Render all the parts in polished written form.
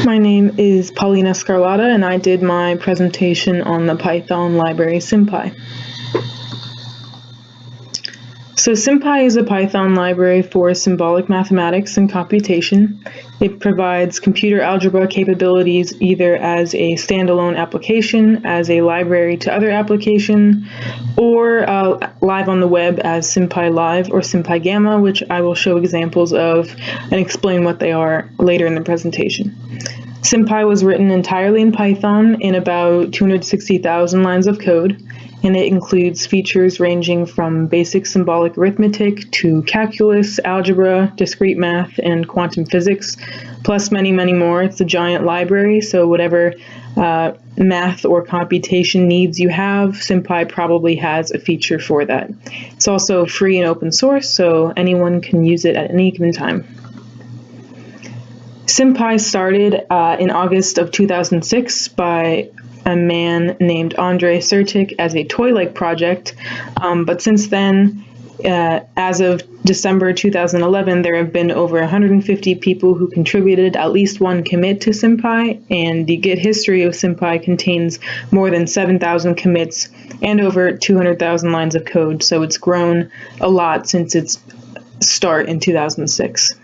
My name is Paulina Scarlata, and I did my presentation on the Python library SymPy. So SymPy is a Python library for symbolic mathematics and computation. It provides computer algebra capabilities either as a standalone application, as a library to other application, or live on the web as SymPy Live or SymPy Gamma, which I will show examples of and explain what they are later in the presentation. SymPy was written entirely in Python in about 260,000 lines of code, and it includes features ranging from basic symbolic arithmetic to calculus, algebra, discrete math, and quantum physics, plus many, many more. It's a giant library, so whatever math or computation needs you have, SymPy probably has a feature for that. It's also free and open source, so anyone can use it at any given time. SymPy started in August of 2006 by a man named Andrei Sertic as a toy-like project, but since then, as of December 2011, there have been over 150 people who contributed at least one commit to SymPy, and the Git history of SymPy contains more than 7,000 commits and over 200,000 lines of code, so it's grown a lot since its start in 2006.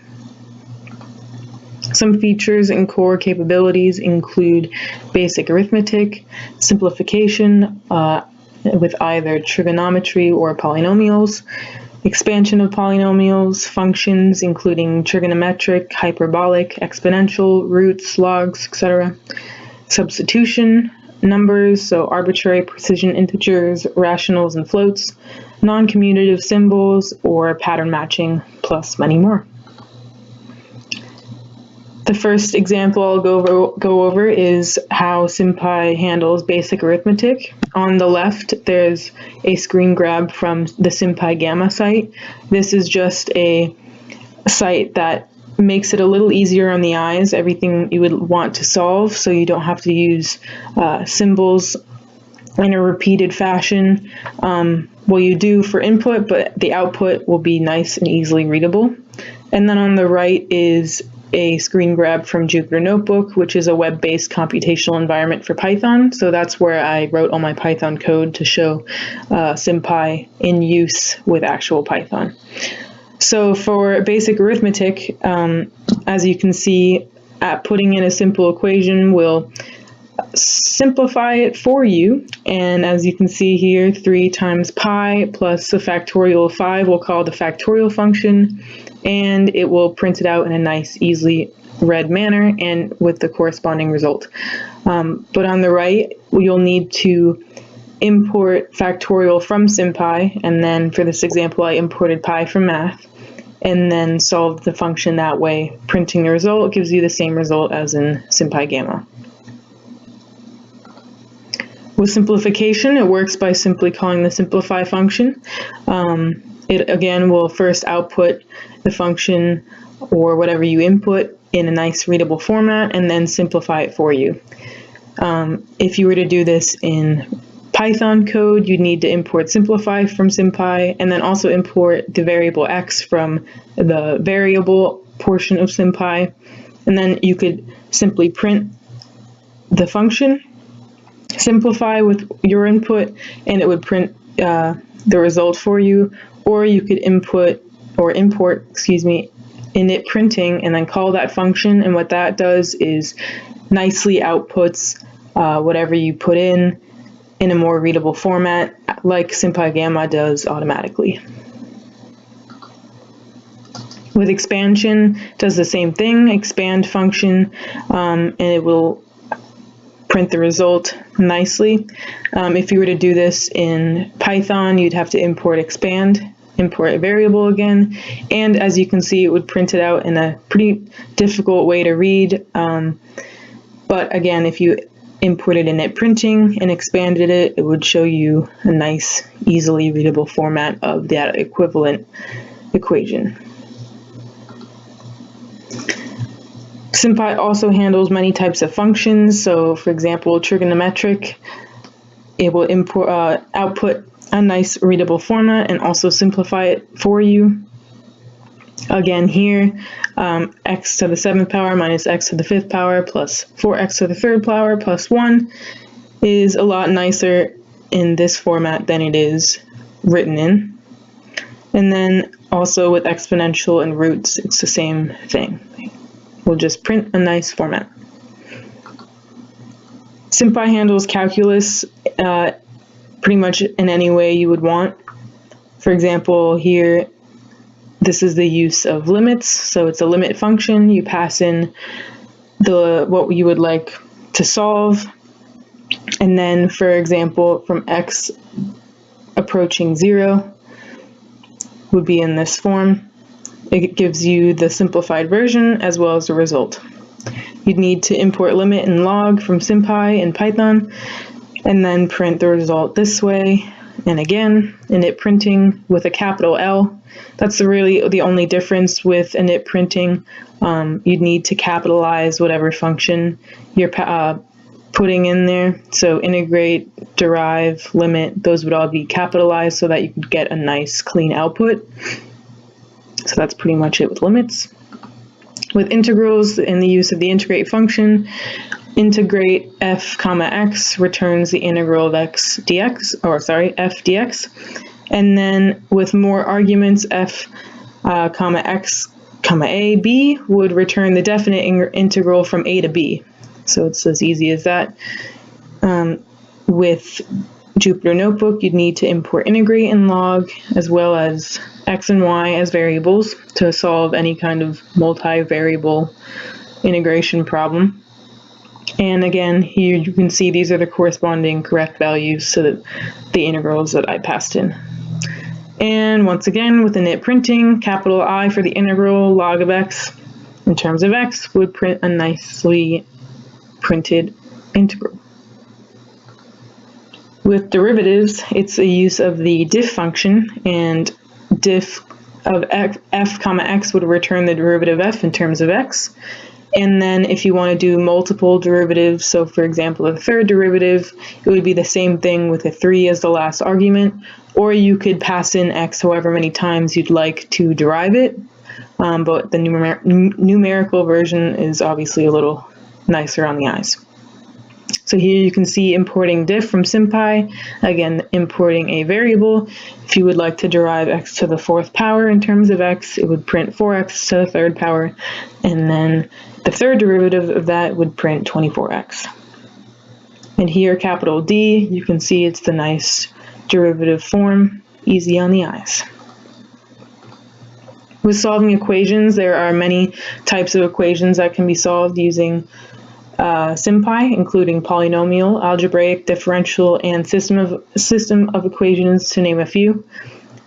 Some features and core capabilities include basic arithmetic, simplification with either trigonometry or polynomials, expansion of polynomials, functions including trigonometric, hyperbolic, exponential, roots, logs, etc., substitution, numbers, so arbitrary precision integers, rationals, and floats, non-commutative symbols, or pattern matching, plus many more. The first example I'll go over is how SymPy handles basic arithmetic. On the left, there's a screen grab from the SymPy Gamma site. This is just a site that makes it a little easier on the eyes, everything you would want to solve, so you don't have to use symbols in a repeated fashion. Well, you do for input, but the output will be nice and easily readable. And then on the right is a screen grab from Jupyter Notebook, which is a web-based computational environment for Python. So that's where I wrote all my Python code to show SymPy in use with actual Python. So for basic arithmetic, as you can see, putting in a simple equation will simplify it for you. And as you can see here, 3 times pi plus a factorial of 5 we'll call the factorial function, and it will print it out in a nice, easily read manner and with the corresponding result. But on the right, you'll need to import factorial from SymPy, and then for this example, I imported pi from math, and then solved the function that way. Printing the result gives you the same result as in SymPy Gamma. With simplification, it works by simply calling the simplify function. It again will first output the function or whatever you input in a nice readable format and then simplify it for you. If you were to do this in Python code, you'd need to import simplify from SymPy and then also import the variable x from the variable portion of SymPy. And then you could simply print the function, simplify with your input, and it would print the result for you. Or you could import init printing and then call that function, and what that does is nicely outputs whatever you put in a more readable format, like SymPy Gamma does automatically. With expansion, it does the same thing, expand function, and it will print the result nicely. If you were to do this in Python, you'd have to import expand, import a variable again, and as you can see, it would print it out in a pretty difficult way to read. But again, if you imported init printing and expanded it, it would show you a nice, easily readable format of that equivalent equation. SymPy also handles many types of functions. So for example, trigonometric, it will output a nice readable format and also simplify it for you. Again here, x to the 7th power minus x to the 5th power plus 4x to the 3rd power plus 1 is a lot nicer in this format than it is written in. And then also with exponential and roots, it's the same thing. We'll just print a nice format. SymPy handles calculus pretty much in any way you would want. For example, here, this is the use of limits. So it's a limit function. You pass in what you would like to solve. And then, for example, from x approaching 0 would be in this form. It gives you the simplified version as well as the result. You'd need to import limit and log from SymPy in Python, and then print the result this way. And again, init printing with a capital L. That's really the only difference with init printing. You'd need to capitalize whatever function you're putting in there. So integrate, derive, limit, those would all be capitalized so that you could get a nice clean output. So that's pretty much it with limits. With integrals, in the use of the integrate function, integrate f comma x returns the integral of x dx, f dx. And then with more arguments, f comma x comma a, b would return the definite integral from a to b. So it's as easy as that. With Jupyter Notebook, you'd need to import integrate and log, as well as x and y as variables to solve any kind of multi-variable integration problem. And again, here you can see these are the corresponding correct values to the integrals that I passed in. And once again, with init printing, capital I for the integral log of x in terms of x would print a nicely printed integral. With derivatives, it's a use of the diff function, and diff of f comma x would return the derivative f in terms of x. And then if you want to do multiple derivatives, so for example, the third derivative, it would be the same thing with a 3 as the last argument, or you could pass in x however many times you'd like to derive it, but the numerical version is obviously a little nicer on the eyes. So here you can see importing diff from SymPy, again importing a variable. If you would like to derive x to the 4th power in terms of x, it would print 4x to the 3rd power, and then the third derivative of that would print 24x. And here, capital D, you can see it's the nice derivative form, easy on the eyes. With solving equations, there are many types of equations that can be solved using SymPy, including polynomial, algebraic, differential, and system of equations, to name a few.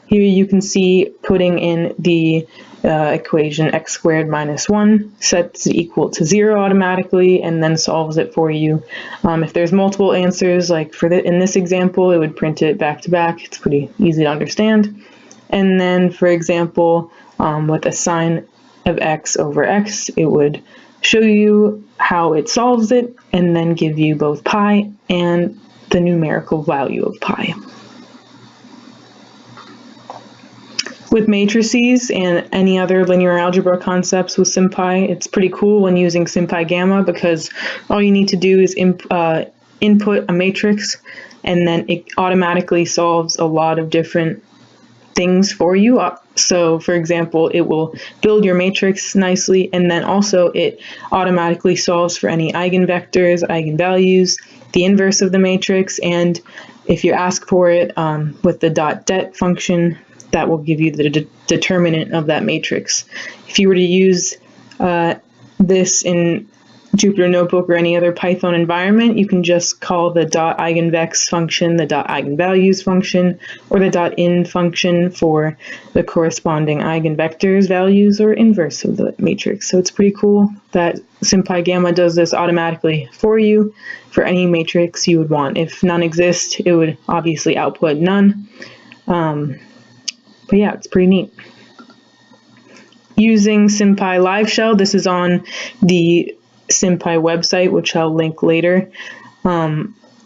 Here you can see putting in the equation x squared minus 1 sets it equal to 0 automatically and then solves it for you. If there's multiple answers, like in this example, it would print it back to back. It's pretty easy to understand. And then, for example, with a sine of x over x, it would show you how it solves it and then give you both pi and the numerical value of pi. With matrices and any other linear algebra concepts with SymPy, it's pretty cool when using SymPy Gamma, because all you need to do is input a matrix and then it automatically solves a lot of different things for you. So for example, it will build your matrix nicely, and then also it automatically solves for any eigenvectors, eigenvalues, the inverse of the matrix, and if you ask for it with the .det function, that will give you the determinant of that matrix. If you were to use this in Jupyter Notebook or any other Python environment, you can just call the .eigenvex function, the .eigenvalues function, or the .in function for the corresponding eigenvectors, values, or inverse of the matrix. So it's pretty cool that SymPy Gamma does this automatically for you for any matrix you would want. If none exist, it would obviously output none. But yeah, it's pretty neat. Using SymPy Live Shell, this is on the SymPy website, which I'll link later.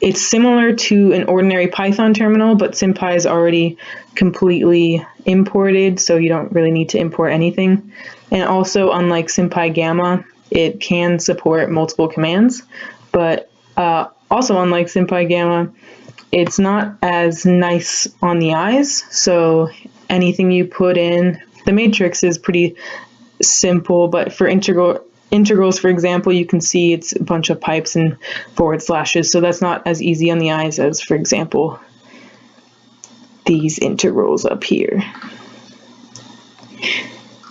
It's similar to an ordinary Python terminal, but SymPy is already completely imported, so you don't really need to import anything. And also, unlike SymPy Gamma, it can support multiple commands, but also unlike SymPy Gamma, it's not as nice on the eyes, so anything you put in, the matrix is pretty simple, but for integrals, for example, you can see it's a bunch of pipes and forward slashes, so that's not as easy on the eyes as, for example, these integrals up here.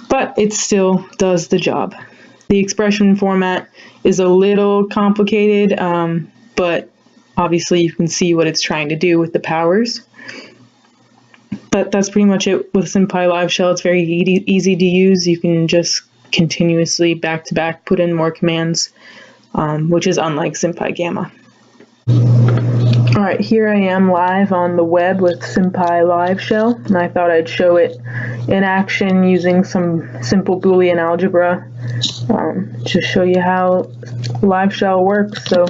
But it still does the job. The expression format is a little complicated, but obviously you can see what it's trying to do with the powers. But that's pretty much it with SymPy Live Shell. It's very easy to use. You can just continuously back-to-back put in more commands, which is unlike SymPy Gamma. All right, here I am live on the web with SymPy Live Shell, and I thought I'd show it in action using some simple Boolean algebra to show you how Live Shell works. So,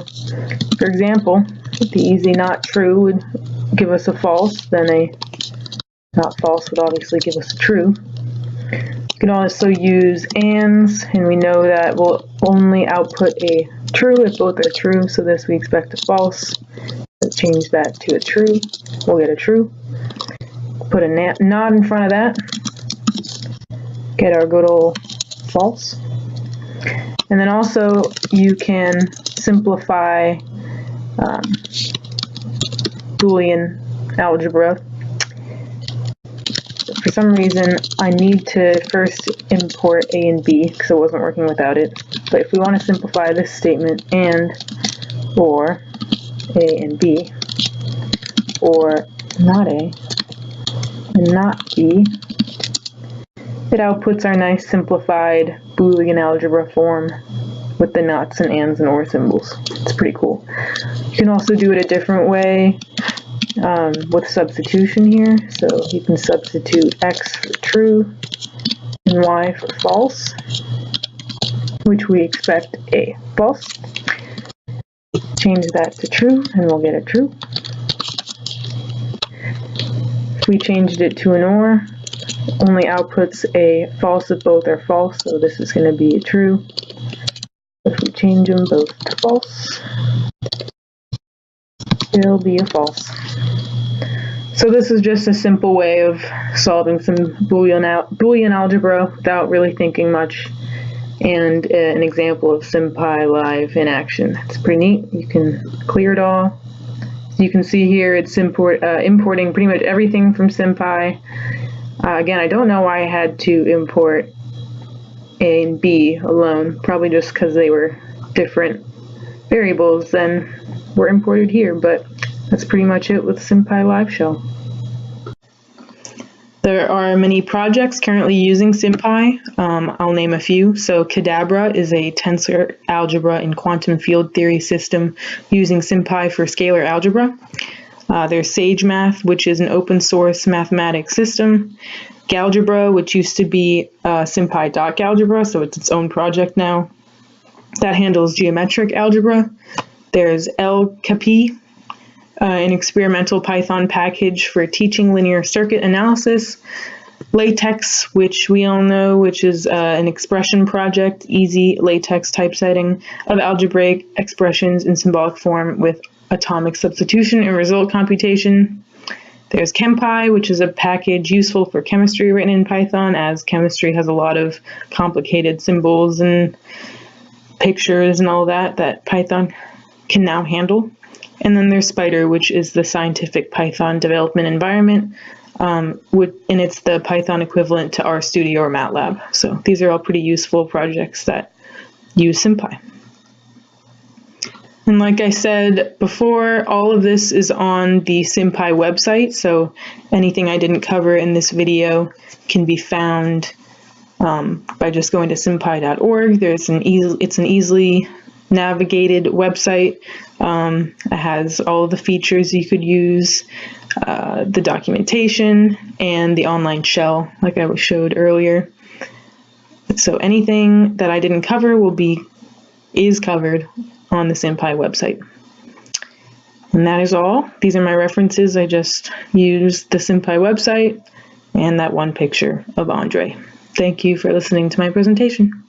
for example, the easy not true would give us a false, then a not false would obviously give us a true. You can also use ands, and we know that we'll only output a true if both are true, so this we expect a false. Let's change that to a true, we'll get a true. Put a not in front of that, get our good old false. And then also you can simplify Boolean algebra. For some reason, I need to first import A and B because it wasn't working without it. But if we want to simplify this statement, and, or, A and B, or not A, and not B, it outputs our nice simplified Boolean algebra form with the nots and ands and or symbols. It's pretty cool. You can also do it a different way. With substitution here, so you can substitute x for true and y for false, which we expect a false. Change that to true and we'll get a true. If we changed it to an or, only outputs a false if both are false, so this is going to be a true. If we change them both to false, it'll be a false. So this is just a simple way of solving some Boolean algebra without really thinking much, and an example of SymPy Live in action. It's pretty neat. You can clear it all. You can see here it's importing pretty much everything from SymPy. Again, I don't know why I had to import A and B alone, probably just because they were different variables than were imported here, but that's pretty much it with SymPy Live Shell. There are many projects currently using SymPy. I'll name a few. So Cadabra is a tensor algebra and quantum field theory system using SymPy for scalar algebra. There's SageMath, which is an open source mathematics system. Galgebra, which used to be SymPy.Galgebra, so it's its own project now. That handles geometric algebra. There's LCAP, an experimental Python package for teaching linear circuit analysis. LaTeX, which we all know, which is an expression project, easy LaTeX typesetting of algebraic expressions in symbolic form with atomic substitution and result computation. There's ChemPy, which is a package useful for chemistry written in Python, as chemistry has a lot of complicated symbols and pictures and all that Python can now handle. And then there's Spider, which is the scientific Python development environment, and it's the Python equivalent to RStudio or MATLAB. So these are all pretty useful projects that use SymPy. And like I said before, all of this is on the SymPy website, so anything I didn't cover in this video can be found by just going to sympy.org. It's an easily navigated website. It has all of the features you could use, the documentation, and the online shell, like I showed earlier. So anything that I didn't cover is covered on the SymPy website. And that is all. These are my references. I just used the SymPy website and that one picture of Andre. Thank you for listening to my presentation.